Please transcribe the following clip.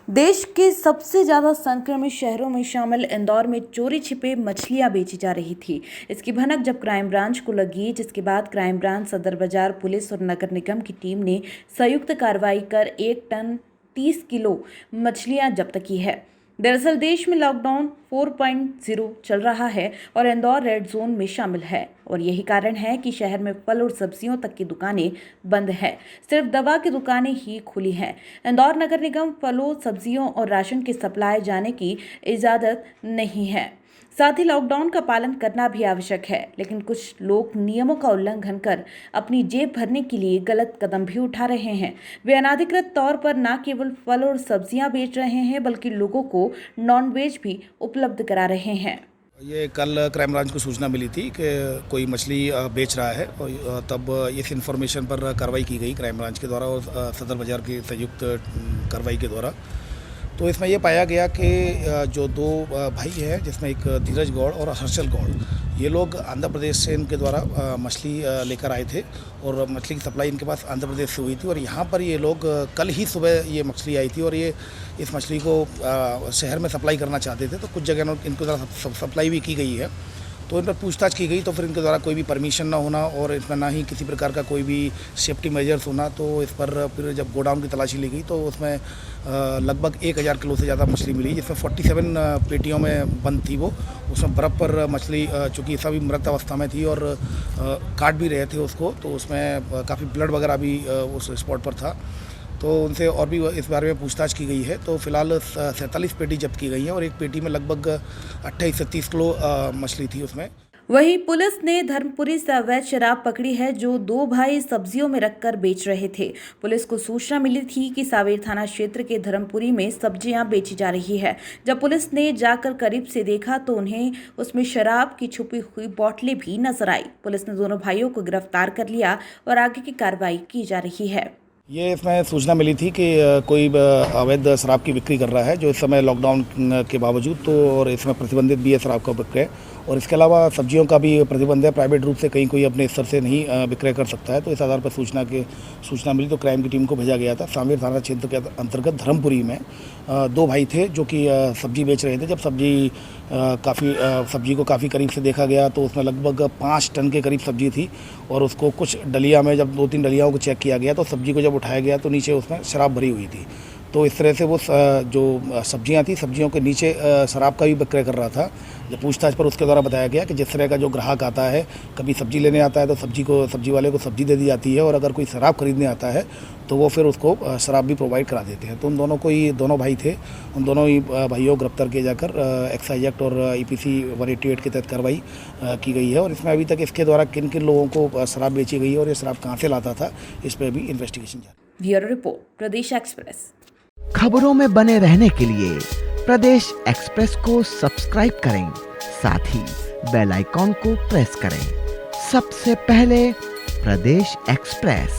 देश के सबसे ज्यादा संक्रमित शहरों में शामिल इंदौर में चोरी छिपे मछलियां बेची जा रही थी। इसकी भनक जब क्राइम ब्रांच को लगी, जिसके बाद क्राइम ब्रांच, सदर बाजार पुलिस और नगर निगम की टीम ने संयुक्त कार्रवाई कर 1 टन 30 किलो मछलियां जब्त की है। दरअसल देश में लॉकडाउन 4.0 चल रहा है और इंदौर रेड जोन में शामिल है और यही कारण है कि शहर में फल और सब्जियों तक की दुकानें बंद हैं। सिर्फ दवा की दुकानें ही खुली हैं। इंदौर नगर निगम फलों, सब्जियों और राशन की सप्लाई जाने की इजाजत नहीं है। साथ ही लॉकडाउन का पालन करना भी आवश्यक है, लेकिन कुछ लोग नियमों का उल्लंघन कर अपनी जेब भरने के लिए गलत कदम भी उठा रहे हैं। वे अनाधिकृत तौर पर न केवल फल और सब्जियां बेच रहे हैं, बल्कि लोगों को नॉन-वेज भी उपलब्ध करा रहे हैं। ये कल क्राइम ब्रांच को सूचना मिली थी कि कोई मछली बेच रहा है और तब इस इंफॉर्मेशन पर कार्रवाई की गई क्राइम ब्रांच के द्वारा और सदर बाजार की संयुक्त कार्रवाई के द्वारा। तो इसमें ये पाया गया कि जो दो भाई हैं, जिसमें एक धीरज गौड़ और हर्षल गौड़, ये लोग आंध्र प्रदेश से इनके द्वारा मछली लेकर आए थे और मछली की सप्लाई इनके पास आंध्र प्रदेश से हुई थी और यहाँ पर ये लोग कल ही सुबह ये मछली आई थी और ये इस मछली को शहर में सप्लाई करना चाहते थे। तो कुछ जगह इनके द्वारा सप्लाई भी की गई है। तो इन पर पूछताछ की गई तो फिर इनके द्वारा कोई भी परमिशन ना होना और इसमें ना ही किसी प्रकार का कोई भी सेफ्टी मेजर्स होना, तो इस पर फिर जब गोडाउन की तलाशी ली गई तो उसमें लगभग 1000 किलो से ज़्यादा मछली मिली, जिसमें 47 पेटियों में बंद थी वो। उसमें बर्फ़ पर मछली चूँकि सभी मृत अवस्था में थी और काट भी रहे थे उसको, तो उसमें काफ़ी ब्लड वगैरह भी उस स्पॉट पर था। तो उनसे और भी इस बारे में पूछताछ की गई है। तो फिलहाल 47 पेटी जब्त की गई है और एक पेटी में लगभग 28 से 30 किलो मछली थी उसमें। वहीं पुलिस ने धर्मपुरी से अवैध शराब पकड़ी है, जो 2 भाई सब्जियों में रखकर बेच रहे थे। पुलिस को सूचना मिली थी कि सावेर थाना क्षेत्र के धर्मपुरी में सब्जियां बेची जा रही है। जब पुलिस ने जाकर करीब से देखा तो उन्हें उसमें शराब की छुपी हुई बोतलें भी नजर आई। पुलिस ने दोनों भाइयों को गिरफ्तार कर लिया और आगे की कार्रवाई की जा रही है। ये इसमें सूचना मिली थी कि कोई अवैध शराब की बिक्री कर रहा है, जो इस समय लॉकडाउन के बावजूद तो और इसमें प्रतिबंधित भी है शराब का विक्रय, और इसके अलावा सब्जियों का भी प्रतिबंध है। प्राइवेट रूप से कहीं कोई अपने स्तर से नहीं विक्रय कर सकता है। तो इस आधार पर सूचना मिली तो क्राइम की टीम को भेजा गया था। सावेर थाना क्षेत्र के अंतर्गत धर्मपुरी में 2 भाई थे जो कि सब्जी बेच रहे थे। जब सब्जी को काफ़ी करीब से देखा गया तो उसमें लगभग 5 टन के करीब सब्जी थी और उसको कुछ डलिया में जब 2-3 डलियाओं को चेक किया गया तो सब्जी को जब उठाया गया तो नीचे उसमें शराब भरी हुई थी। तो इस तरह से वो जो सब्जियां थी, सब्जियों के नीचे शराब का भी विक्रय कर रहा था। जब पूछताछ पर उसके द्वारा बताया गया कि जिस तरह का जो ग्राहक आता है, कभी सब्जी लेने आता है तो सब्जी वाले को सब्जी दे दी जाती है और अगर कोई शराब खरीदने आता है तो वो फिर उसको शराब भी प्रोवाइड करा देते हैं। तो उन दोनों को ही, दोनों भाई थे, उन दोनों ही भाइयों को गिरफ्तार किए जाकर एक्साइज एक्ट और IPC 188 के तहत कार्रवाई की गई है। और इसमें अभी तक इसके द्वारा किन किन लोगों को शराब बेची गई है और ये शराब कहाँ से लाता था, इस पर भी इन्वेस्टिगेशन जारी है। ब्यूरो रिपोर्ट, प्रदेश एक्सप्रेस। खबरों में बने रहने के लिए प्रदेश एक्सप्रेस को सब्सक्राइब करें, साथ ही बेल आइकॉन को प्रेस करें। सबसे पहले प्रदेश एक्सप्रेस।